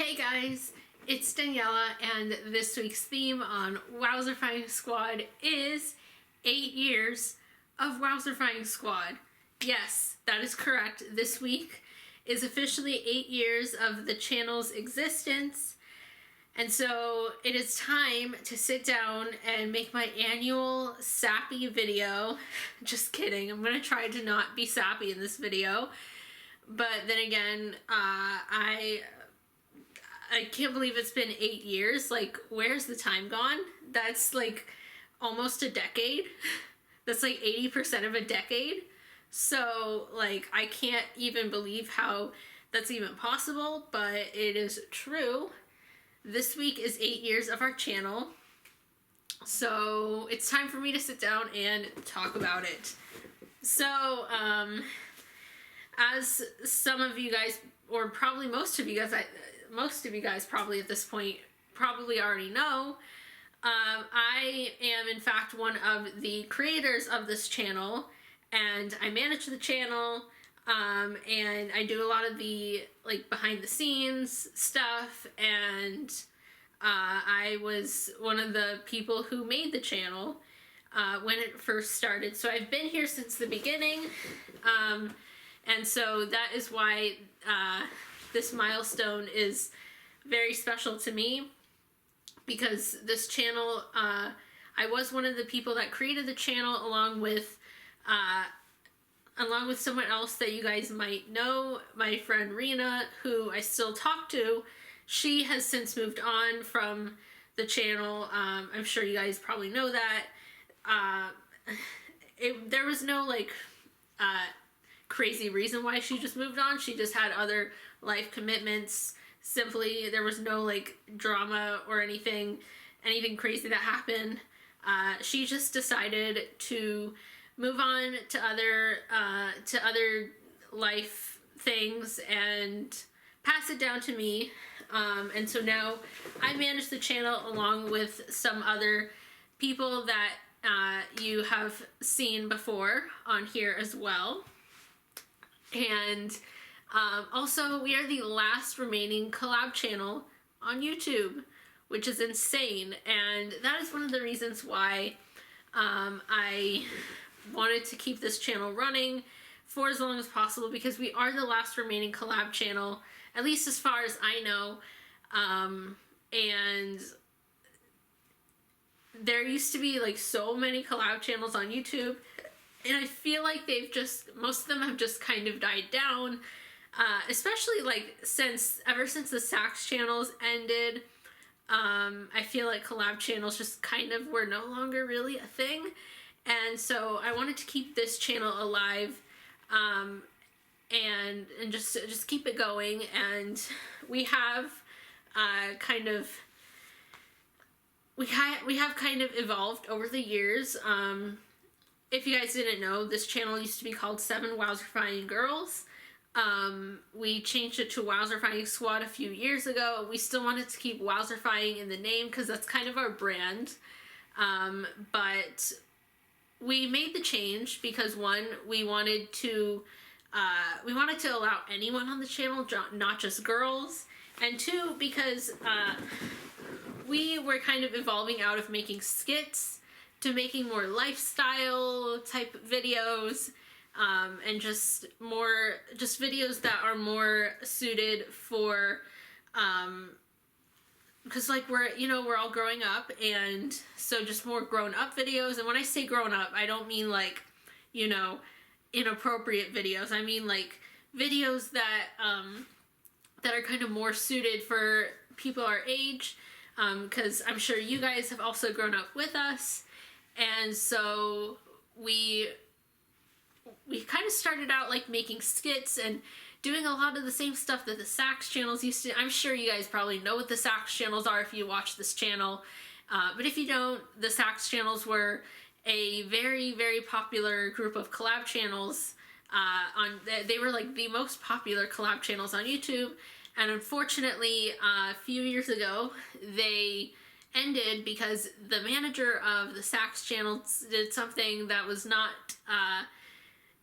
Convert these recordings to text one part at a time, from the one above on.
Hey guys, it's Daniela, and this week's theme on WowzerFying Squad is 8 years of WowzerFying Squad. Yes, that is correct. This week is officially 8 years of the channel's existence, and so it is time to sit down and make my annual sappy video. Just kidding, I'm gonna try to not be sappy in this video, but then again, I can't believe it's been 8 years. Like, where's the time gone? That's like almost a decade. That's like 80% of a decade. So like, I can't even believe how that's even possible, but it is true. This week is 8 years of our channel. So it's time for me to sit down and talk about it. So, as some of you guys, or probably most of you guys probably at this point probably already know, I am in fact one of the creators of this channel, and I manage the channel, and I do a lot of the like behind the scenes stuff, and I was one of the people who made the channel when it first started. So I've been here since the beginning, and so that is why this milestone is very special to me, because this channel, I was one of the people that created the channel along with someone else that you guys might know, my friend Rena, who I still talk to. She has since moved on from the channel. I'm sure you guys probably know that. There was no like crazy reason why she just moved on. She just had other life commitments. Simply, there was no like drama or anything crazy that happened. She just decided to move on to other life things and pass it down to me. And so now I manage the channel along with some other people that you have seen before on here as well. And also, we are the last remaining collab channel on YouTube, which is insane, and that is one of the reasons why I wanted to keep this channel running for as long as possible, because we are the last remaining collab channel, at least as far as I know. And there used to be like so many collab channels on YouTube, and I feel like most of them have just kind of died down. Especially like ever since the Sax channels ended, I feel like collab channels just kind of were no longer really a thing, and so I wanted to keep this channel alive, and just keep it going. And we have kind of evolved over the years. If you guys didn't know, this channel used to be called 7 WowzerFying Girls. We changed it to WowzerFying Squad a few years ago. We still wanted to keep WowzerFying in the name because that's kind of our brand. But we made the change because, one, we wanted to allow anyone on the channel, not just girls. And two, because we were kind of evolving out of making skits to making more lifestyle type videos. And just videos that are more suited for, because like we're all growing up, and so just more grown up videos. And when I say grown up, I don't mean like, inappropriate videos. I mean like videos that are kind of more suited for people our age, because I'm sure you guys have also grown up with us, and so we kind of started out like making skits and doing a lot of the same stuff that the Sax channels used to. I'm sure you guys probably know what the Sax channels are if you watch this channel, but if you don't, the Sax channels were a very, very popular group of collab channels. They were like the most popular collab channels on YouTube, and unfortunately a few years ago they ended because the manager of the Sax channels did something that was not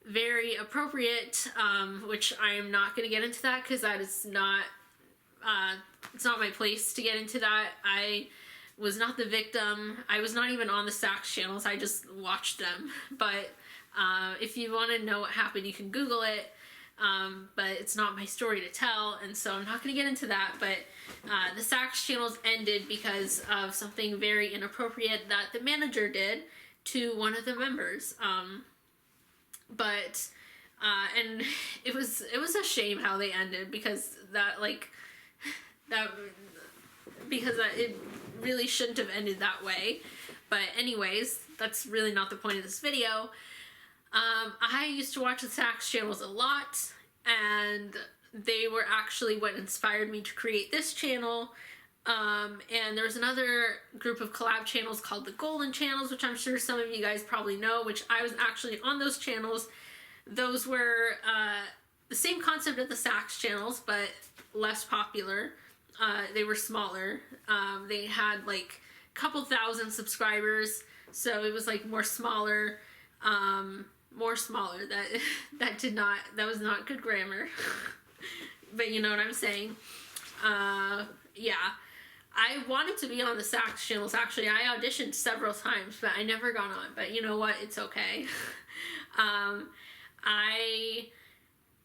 very appropriate, which I'm not going to get into that because that is not it's not my place to get into that. I was not the victim. I was not even on the Sax channels. I just watched them. But if you want to know what happened, you can Google it. But it's not my story to tell, and so I'm not going to get into that. But the Sax channels ended because of something very inappropriate that the manager did to one of the members. And it was a shame how they ended, because it really shouldn't have ended that way. But anyways, that's really not the point of this video. I used to watch the Sax channels a lot, and they were actually what inspired me to create this channel. And there was another group of collab channels called the Golden Channels, which I'm sure some of you guys probably know, which I was actually on those channels. Those were the same concept of the Sax channels, but less popular. They were smaller. They had like a couple thousand subscribers, so it was like more smaller. That was not good grammar. But you know what I'm saying. Yeah. I wanted to be on the Sax channels. Actually, I auditioned several times, but I never got on. But you know what? It's okay. I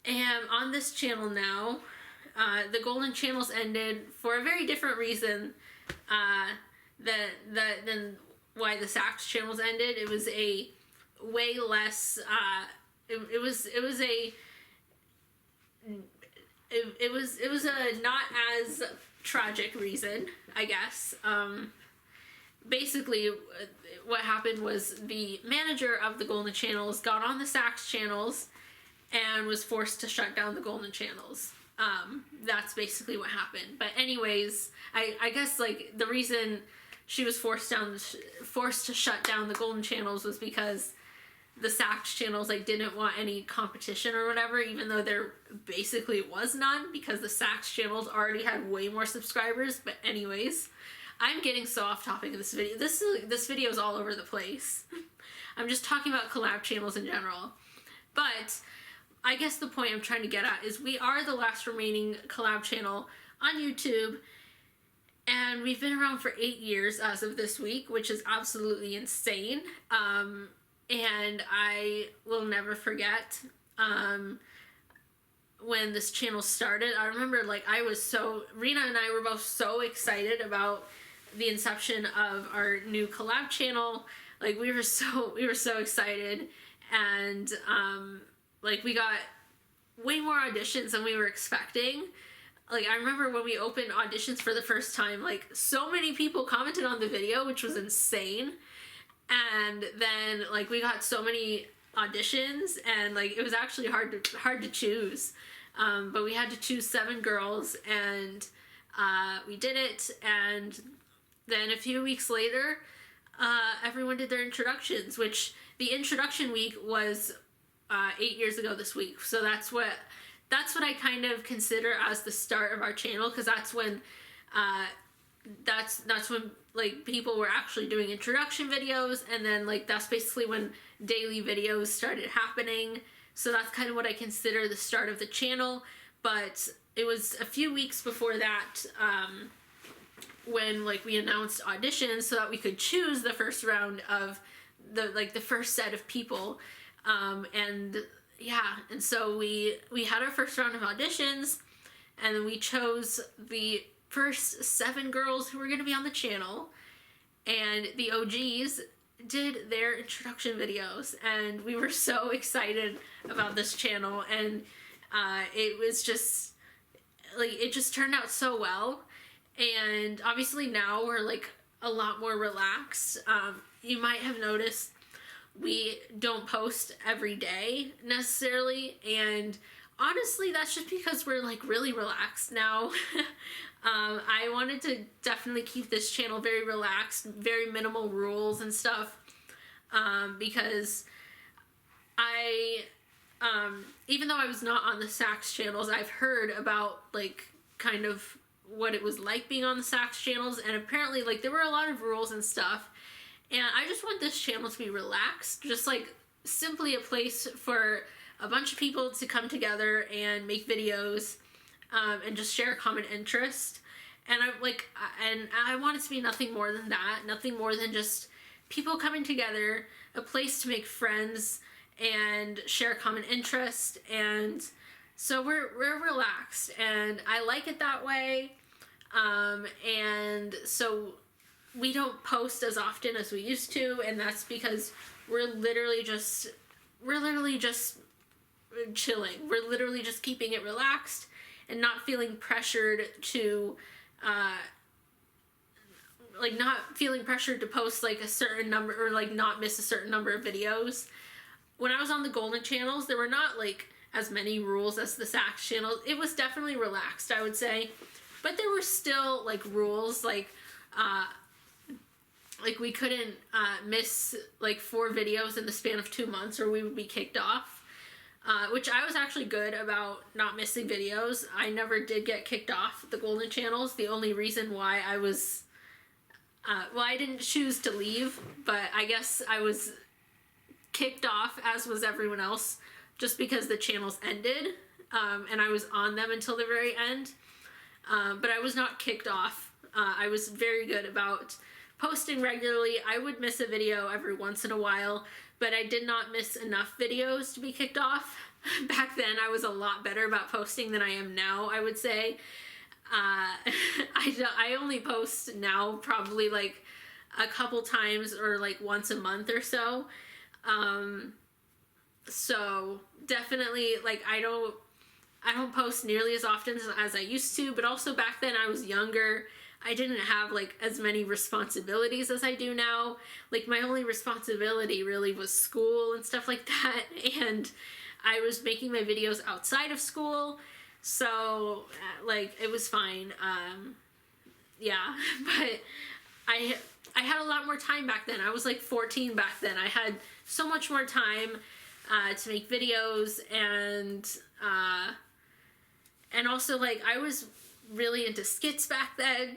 am on this channel now. The Golden Channels ended for a very different reason than why the Sax channels ended. It was a way less. It was a not as tragic reason, I guess. Basically, what happened was the manager of the Golden Channels got on the Sax channels and was forced to shut down the Golden Channels. That's basically what happened. But anyways, I guess like the reason she was forced to shut down the Golden Channels was because the Sax channels like didn't want any competition or whatever, even though there basically was none, because the Sax channels already had way more subscribers. But anyways, I'm getting so off topic of this video. This video is all over the place. I'm just talking about collab channels in general. But I guess the point I'm trying to get at is we are the last remaining collab channel on YouTube, and we've been around for 8 years as of this week, which is absolutely insane. And I will never forget when this channel started. I remember like Rena and I were both so excited about the inception of our new collab channel. Like we were so excited, and like we got way more auditions than we were expecting. Like I remember when we opened auditions for the first time, like so many people commented on the video, which was insane. And then like we got so many auditions, and like it was actually hard to choose. But we had to choose 7 girls, and we did it. And then a few weeks later, everyone did their introductions, which the introduction week was 8 years ago this week. So that's what I kind of consider as the start of our channel, because that's when like people were actually doing introduction videos, and then like that's basically when daily videos started happening. So that's kind of what I consider the start of the channel. But it was a few weeks before that when like we announced auditions so that we could choose the first round of the first set of people. And so we had our first round of auditions, and then we chose the first 7 girls who were going to be on the channel, and the OGs did their introduction videos, and we were so excited about this channel. And it was just like, it just turned out so well. And obviously now we're like a lot more relaxed. You might have noticed we don't post every day necessarily, and honestly that's just because we're like really relaxed now. I wanted to definitely keep this channel very relaxed, very minimal rules and stuff, because even though I was not on the Sax channels, I've heard about like kind of what it was like being on the Sax channels, and apparently like there were a lot of rules and stuff. And I just want this channel to be relaxed, just like simply a place for a bunch of people to come together and make videos. and just share a common interest. And I want it to be nothing more than that, nothing more than just people coming together, a place to make friends and share a common interest. And so we're relaxed, and I like it that way. And so we don't post as often as we used to, and that's because we're literally just chilling. We're literally just keeping it relaxed and not feeling pressured to not feeling pressured to post like a certain number, or like not miss a certain number of videos. When I was on the golden channels, there were not like as many rules as the sax channel. It was definitely relaxed, I would say, but there were still like rules, like we couldn't miss like 4 videos in the span of 2 months, or we would be kicked off. Which I was actually good about not missing videos. I never did get kicked off the golden channels. The only reason why I was, I didn't choose to leave, but I guess I was kicked off, as was everyone else, just because the channels ended, and I was on them until the very end. But I was not kicked off. I was very good about posting regularly. I would miss a video every once in a while, but I did not miss enough videos to be kicked off. Back then, I was a lot better about posting than I am now, I would say. I only post now probably like a couple times, or like once a month or so. So definitely, like, I don't post nearly as often as I used to, but also back then I was younger. I didn't have like as many responsibilities as I do now. Like, my only responsibility really was school and stuff like that, and I was making my videos outside of school, so like it was fine. Yeah, but I had a lot more time back then. I was like 14 back then. I had so much more time to make videos, and also like I was really into skits back then.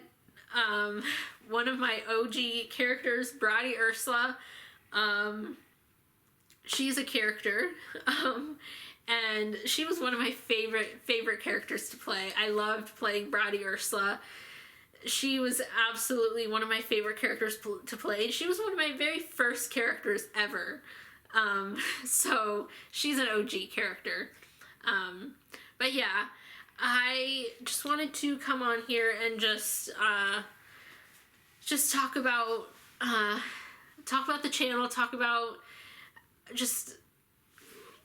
One of my OG characters, Bratty Ursula, she's a character, and she was one of my favorite characters to play. I loved playing Bratty Ursula. She was absolutely one of my favorite characters to play. She was one of my very first characters ever. So she's an OG character. But yeah, I just wanted to come on here and just talk about the channel, talk about just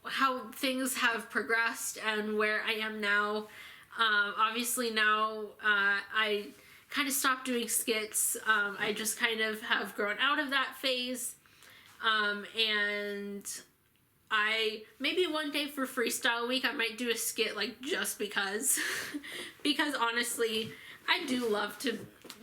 how things have progressed and where I am now. Obviously now I kind of stopped doing skits. I just kind of have grown out of that phase. And maybe one day for Freestyle Week I might do a skit, like, just because. Because honestly, I do love to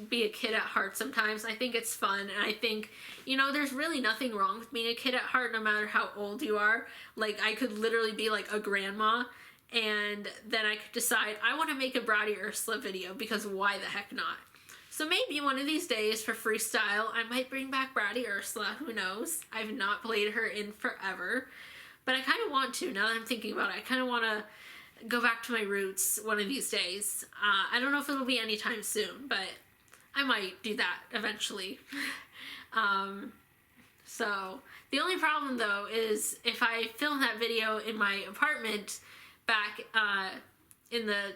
be a kid at heart sometimes. I think it's fun, and I think, you know, there's really nothing wrong with being a kid at heart, no matter how old you are. Like, I could literally be like a grandma, and then I could decide I want to make a Bratty Ursula video, because why the heck not? So maybe one of these days for freestyle, I might bring back Bratty Ursula. Who knows? I've not played her in forever, but I kind of want to, now that I'm thinking about it. I kind of want to go back to my roots one of these days. I don't know if it'll be anytime soon, but I might do that eventually. So the only problem though is if I film that video in my apartment back in the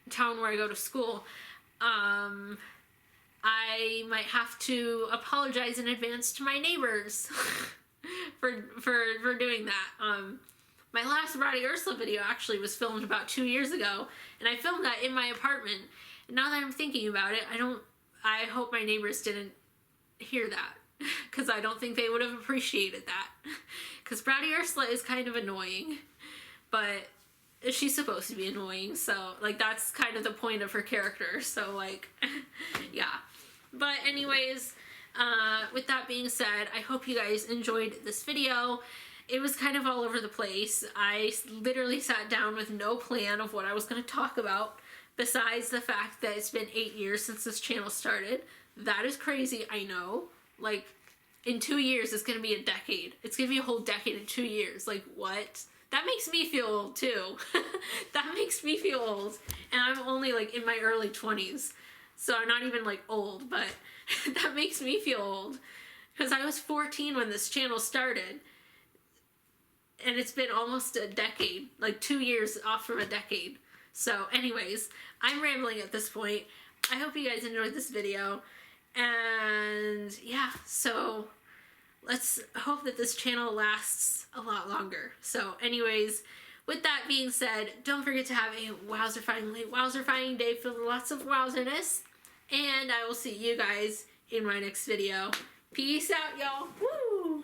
town where I go to school, I might have to apologize in advance to my neighbors for doing that. My last Bratty Ursula video actually was filmed about 2 years ago, and I filmed that in my apartment. And now that I'm thinking about it, I hope my neighbors didn't hear that, because I don't think they would have appreciated that. Because Bratty Ursula is kind of annoying, but she's supposed to be annoying, so like that's kind of the point of her character. So like, yeah. But anyways, with that being said, I hope you guys enjoyed this video. It was kind of all over the place. I literally sat down with no plan of what I was going to talk about, besides the fact that it's been 8 years since this channel started. That is crazy, I know. Like, in 2 years, it's going to be a decade. It's going to be a whole decade in 2 years. Like, what? That makes me feel old, too. That makes me feel old. And I'm only like in my early 20s. So I'm not even like old, but that makes me feel old. Because I was 14 when this channel started. And it's been almost a decade, like 2 years off from a decade. So anyways, I'm rambling at this point. I hope you guys enjoyed this video. And yeah, so let's hope that this channel lasts a lot longer. So anyways, with that being said, don't forget to have a wowzerfying day filled with lots of wowzerness. And I will see you guys in my next video. Peace out, y'all. Woo!